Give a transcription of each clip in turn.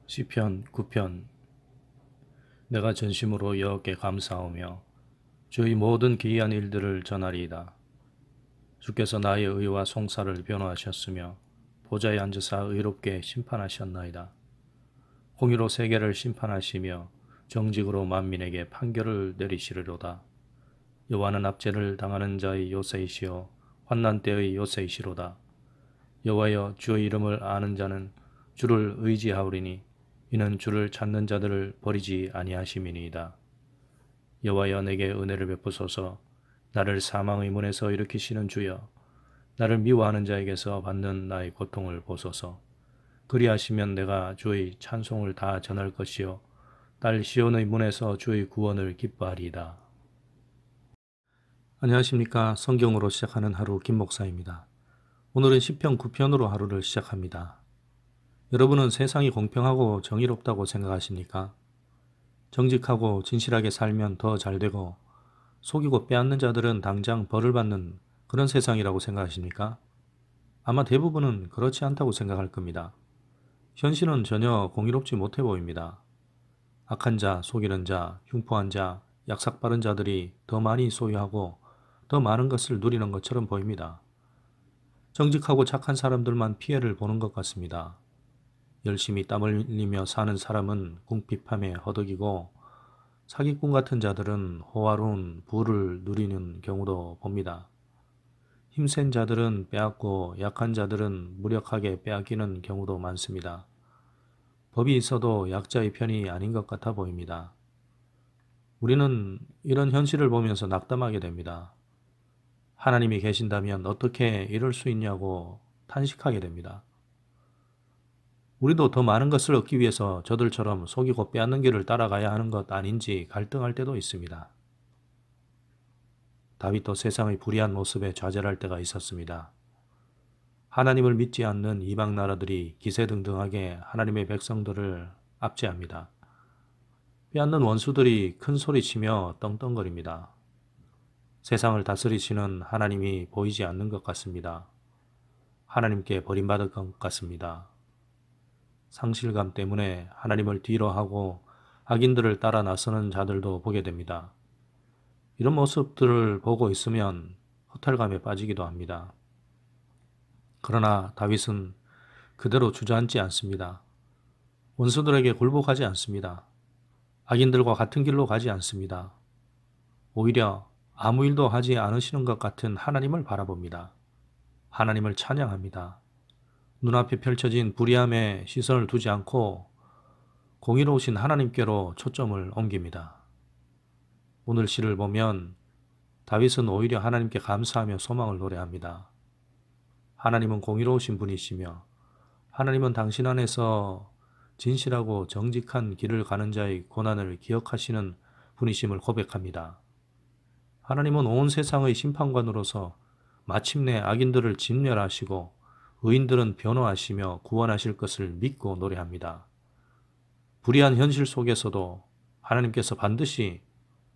시편 9편. 내가 전심으로 여호와께 감사하며 주의 모든 기이한 일들을 전하리이다. 주께서 나의 의와 송사를 변호하셨으며 보좌에 앉으사 의롭게 심판하셨나이다. 공의로 세계를 심판하시며 정직으로 만민에게 판결을 내리시리로다. 여호와는 압제를 당하는 자의 요새이시요 환난 때의 요새이시로다. 여호와여, 주의 이름을 아는 자는 주를 의지하오리니 이는 주를 찾는 자들을 버리지 아니하심이니이다. 여호와여, 내게 은혜를 베푸소서. 나를 사망의 문에서 일으키시는 주여, 나를 미워하는 자에게서 받는 나의 고통을 보소서. 그리하시면 내가 주의 찬송을 다 전할 것이요 딸 시온의 문에서 주의 구원을 기뻐하리이다. 안녕하십니까. 성경으로 시작하는 하루 김 목사입니다. 오늘은 시편 9편으로 하루를 시작합니다. 여러분은 세상이 공평하고 정의롭다고 생각하십니까? 정직하고 진실하게 살면 더 잘되고 속이고 빼앗는 자들은 당장 벌을 받는 그런 세상이라고 생각하십니까? 아마 대부분은 그렇지 않다고 생각할 겁니다. 현실은 전혀 공의롭지 못해 보입니다. 악한 자, 속이는 자, 흉포한 자, 약삭빠른 자들이 더 많이 소유하고 더 많은 것을 누리는 것처럼 보입니다. 정직하고 착한 사람들만 피해를 보는 것 같습니다. 열심히 땀을 흘리며 사는 사람은 궁핍함에 허덕이고 사기꾼 같은 자들은 호화로운 부를 누리는 경우도 봅니다. 힘센 자들은 빼앗고 약한 자들은 무력하게 빼앗기는 경우도 많습니다. 법이 있어도 약자의 편이 아닌 것 같아 보입니다. 우리는 이런 현실을 보면서 낙담하게 됩니다. 하나님이 계신다면 어떻게 이럴 수 있냐고 탄식하게 됩니다. 우리도 더 많은 것을 얻기 위해서 저들처럼 속이고 빼앗는 길을 따라가야 하는 것 아닌지 갈등할 때도 있습니다. 다윗도 세상의 불의한 모습에 좌절할 때가 있었습니다. 하나님을 믿지 않는 이방 나라들이 기세등등하게 하나님의 백성들을 압제합니다. 빼앗는 원수들이 큰 소리치며 떵떵거립니다. 세상을 다스리시는 하나님이 보이지 않는 것 같습니다. 하나님께 버림받을 것 같습니다. 상실감 때문에 하나님을 뒤로하고 악인들을 따라 나서는 자들도 보게 됩니다. 이런 모습들을 보고 있으면 허탈감에 빠지기도 합니다. 그러나 다윗은 그대로 주저앉지 않습니다. 원수들에게 굴복하지 않습니다. 악인들과 같은 길로 가지 않습니다. 오히려 아무 일도 하지 않으시는 것 같은 하나님을 바라봅니다. 하나님을 찬양합니다. 눈앞에 펼쳐진 불의함에 시선을 두지 않고 공의로우신 하나님께로 초점을 옮깁니다. 오늘 시를 보면 다윗은 오히려 하나님께 감사하며 소망을 노래합니다. 하나님은 공의로우신 분이시며 하나님은 당신 안에서 진실하고 정직한 길을 가는 자의 고난을 기억하시는 분이심을 고백합니다. 하나님은 온 세상의 심판관으로서 마침내 악인들을 진멸하시고 의인들은 변호하시며 구원하실 것을 믿고 노래합니다. 불의한 현실 속에서도 하나님께서 반드시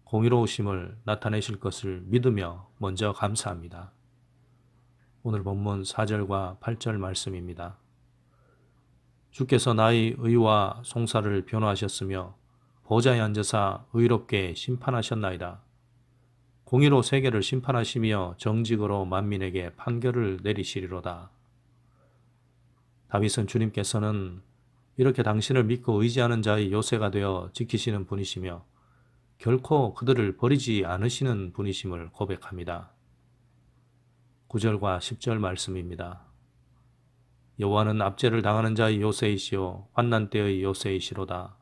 공의로우심을 나타내실 것을 믿으며 먼저 감사합니다. 오늘 본문 4절과 8절 말씀입니다. 주께서 나의 의와 송사를 변호하셨으며 보좌에 앉으사 의롭게 심판하셨나이다. 공의로 세계를 심판하시며 정직으로 만민에게 판결을 내리시리로다. 다윗은 주님께서는 이렇게 당신을 믿고 의지하는 자의 요새가 되어 지키시는 분이시며 결코 그들을 버리지 않으시는 분이심을 고백합니다. 9절과 10절 말씀입니다. 여호와는 압제를 당하는 자의 요새이시요 환난 때의 요새이시로다.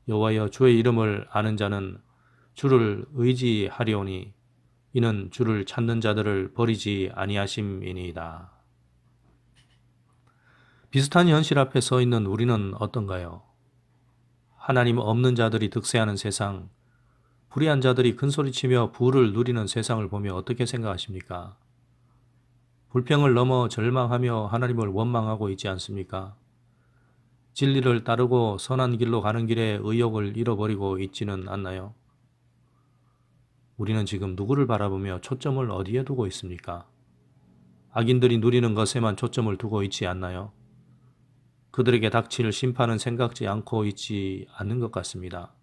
여호와여, 주의 이름을 아는 자는 주를 의지하리오니 이는 주를 찾는 자들을 버리지 아니하심이니이다. 비슷한 현실 앞에 서 있는 우리는 어떤가요? 하나님 없는 자들이 득세하는 세상, 불의한 자들이 큰소리치며 부를 누리는 세상을 보며 어떻게 생각하십니까? 불평을 넘어 절망하며 하나님을 원망하고 있지 않습니까? 진리를 따르고 선한 길로 가는 길에 의욕을 잃어버리고 있지는 않나요? 우리는 지금 누구를 바라보며 초점을 어디에 두고 있습니까? 악인들이 누리는 것에만 초점을 두고 있지 않나요? 그들에게 닥칠 심판은 생각지 않고 있지 않는 것 같습니다.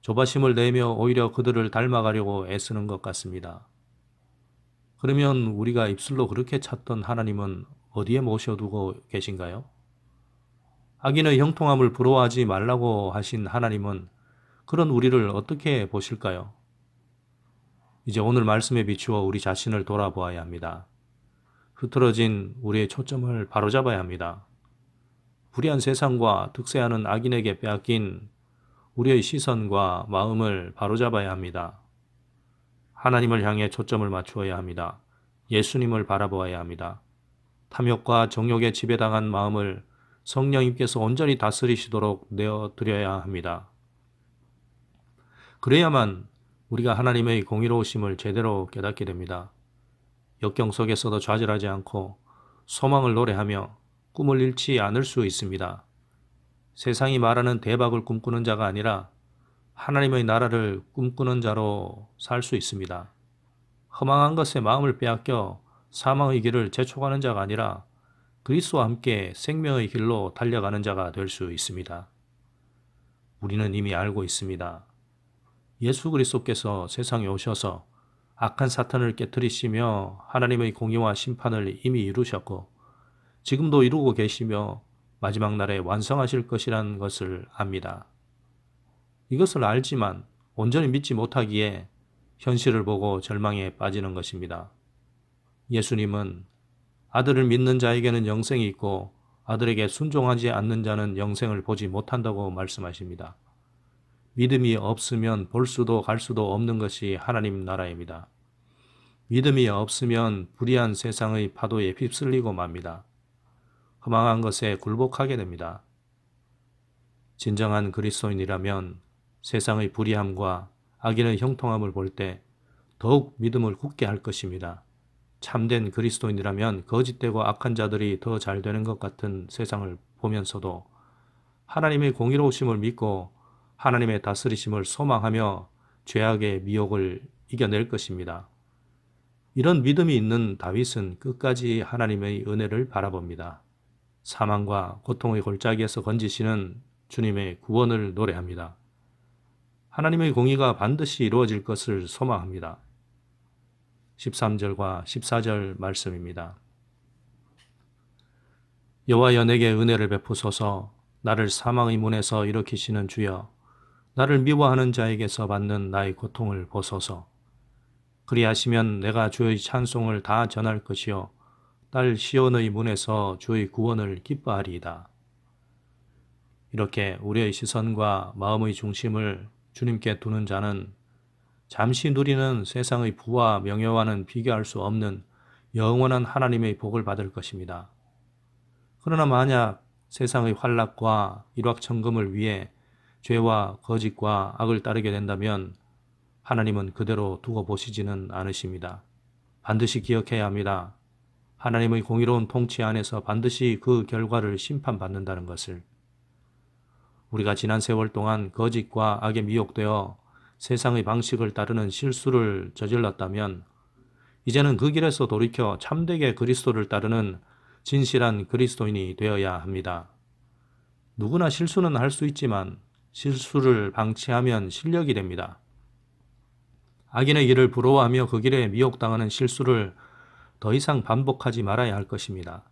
조바심을 내며 오히려 그들을 닮아가려고 애쓰는 것 같습니다. 그러면 우리가 입술로 그렇게 찾던 하나님은 어디에 모셔두고 계신가요? 악인의 형통함을 부러워하지 말라고 하신 하나님은 그런 우리를 어떻게 보실까요? 이제 오늘 말씀에 비추어 우리 자신을 돌아보아야 합니다. 흐트러진 우리의 초점을 바로잡아야 합니다. 불의한 세상과 득세하는 악인에게 빼앗긴 우리의 시선과 마음을 바로잡아야 합니다. 하나님을 향해 초점을 맞추어야 합니다. 예수님을 바라보아야 합니다. 탐욕과 정욕에 지배당한 마음을 성령님께서 온전히 다스리시도록 내어드려야 합니다. 그래야만 우리가 하나님의 공의로우심을 제대로 깨닫게 됩니다. 역경 속에서도 좌절하지 않고 소망을 노래하며 꿈을 잃지 않을 수 있습니다. 세상이 말하는 대박을 꿈꾸는 자가 아니라 하나님의 나라를 꿈꾸는 자로 살 수 있습니다. 허망한 것에 마음을 빼앗겨 사망의 길을 재촉하는 자가 아니라 그리스도와 함께 생명의 길로 달려가는 자가 될 수 있습니다. 우리는 이미 알고 있습니다. 예수 그리스도께서 세상에 오셔서 악한 사탄을 깨뜨리시며 하나님의 공의와 심판을 이미 이루셨고 지금도 이루고 계시며 마지막 날에 완성하실 것이라는 것을 압니다. 이것을 알지만 온전히 믿지 못하기에 현실을 보고 절망에 빠지는 것입니다. 예수님은 아들을 믿는 자에게는 영생이 있고 아들에게 순종하지 않는 자는 영생을 보지 못한다고 말씀하십니다. 믿음이 없으면 볼 수도 갈 수도 없는 것이 하나님 나라입니다. 믿음이 없으면 불의한 세상의 파도에 휩쓸리고 맙니다. 허망한 것에 굴복하게 됩니다. 진정한 그리스도인이라면 세상의 불의함과 악인의 형통함을 볼 때 더욱 믿음을 굳게 할 것입니다. 참된 그리스도인이라면 거짓되고 악한 자들이 더 잘 되는 것 같은 세상을 보면서도 하나님의 공의로우심을 믿고 하나님의 다스리심을 소망하며 죄악의 미혹을 이겨낼 것입니다. 이런 믿음이 있는 다윗은 끝까지 하나님의 은혜를 바라봅니다. 사망과 고통의 골짜기에서 건지시는 주님의 구원을 노래합니다. 하나님의 공의가 반드시 이루어질 것을 소망합니다. 13절과 14절 말씀입니다. 여호와여 내게 은혜를 베푸소서. 나를 사망의 문에서 일으키시는 주여, 나를 미워하는 자에게서 받는 나의 고통을 보소서. 그리하시면 내가 주의 찬송을 다 전할 것이요 딸 시온의 문에서 주의 구원을 기뻐하리이다. 이렇게 우리의 시선과 마음의 중심을 주님께 두는 자는 잠시 누리는 세상의 부와 명예와는 비교할 수 없는 영원한 하나님의 복을 받을 것입니다. 그러나 만약 세상의 환락과 일확천금을 위해 죄와 거짓과 악을 따르게 된다면 하나님은 그대로 두고 보시지는 않으십니다. 반드시 기억해야 합니다. 하나님의 공의로운 통치 안에서 반드시 그 결과를 심판받는다는 것을. 우리가 지난 세월 동안 거짓과 악에 미혹되어 세상의 방식을 따르는 실수를 저질렀다면 이제는 그 길에서 돌이켜 참되게 그리스도를 따르는 진실한 그리스도인이 되어야 합니다. 누구나 실수는 할 수 있지만 실수를 방치하면 실력이 됩니다. 악인의 길을 부러워하며 그 길에 미혹당하는 실수를 더 이상 반복하지 말아야 할 것입니다.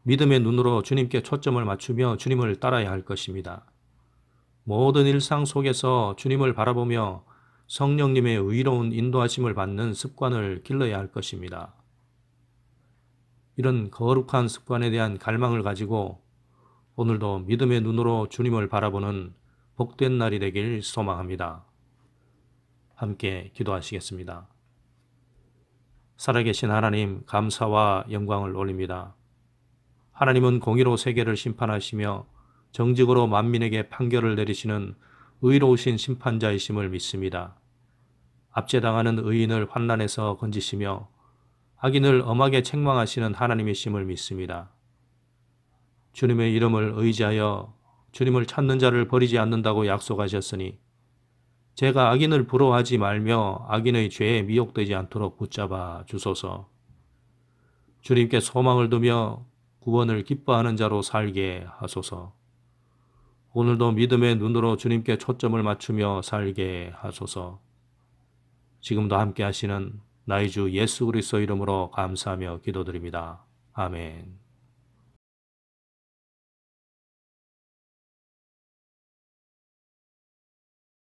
믿음의 눈으로 주님께 초점을 맞추며 주님을 따라야 할 것입니다. 모든 일상 속에서 주님을 바라보며 성령님의 의로운 인도하심을 받는 습관을 길러야 할 것입니다. 이런 거룩한 습관에 대한 갈망을 가지고 오늘도 믿음의 눈으로 주님을 바라보는 복된 날이 되길 소망합니다. 함께 기도하시겠습니다. 살아계신 하나님, 감사와 영광을 올립니다. 하나님은 공의로 세계를 심판하시며 정직으로 만민에게 판결을 내리시는 의로우신 심판자이심을 믿습니다. 압제당하는 의인을 환난에서 건지시며 악인을 엄하게 책망하시는 하나님이심을 믿습니다. 주님의 이름을 의지하여 주님을 찾는 자를 버리지 않는다고 약속하셨으니 제가 악인을 부러워하지 말며 악인의 죄에 미혹되지 않도록 붙잡아 주소서. 주님께 소망을 두며 구원을 기뻐하는 자로 살게 하소서. 오늘도 믿음의 눈으로 주님께 초점을 맞추며 살게 하소서. 지금도 함께 하시는 나의 주 예수 그리스도 이름으로 감사하며 기도드립니다. 아멘.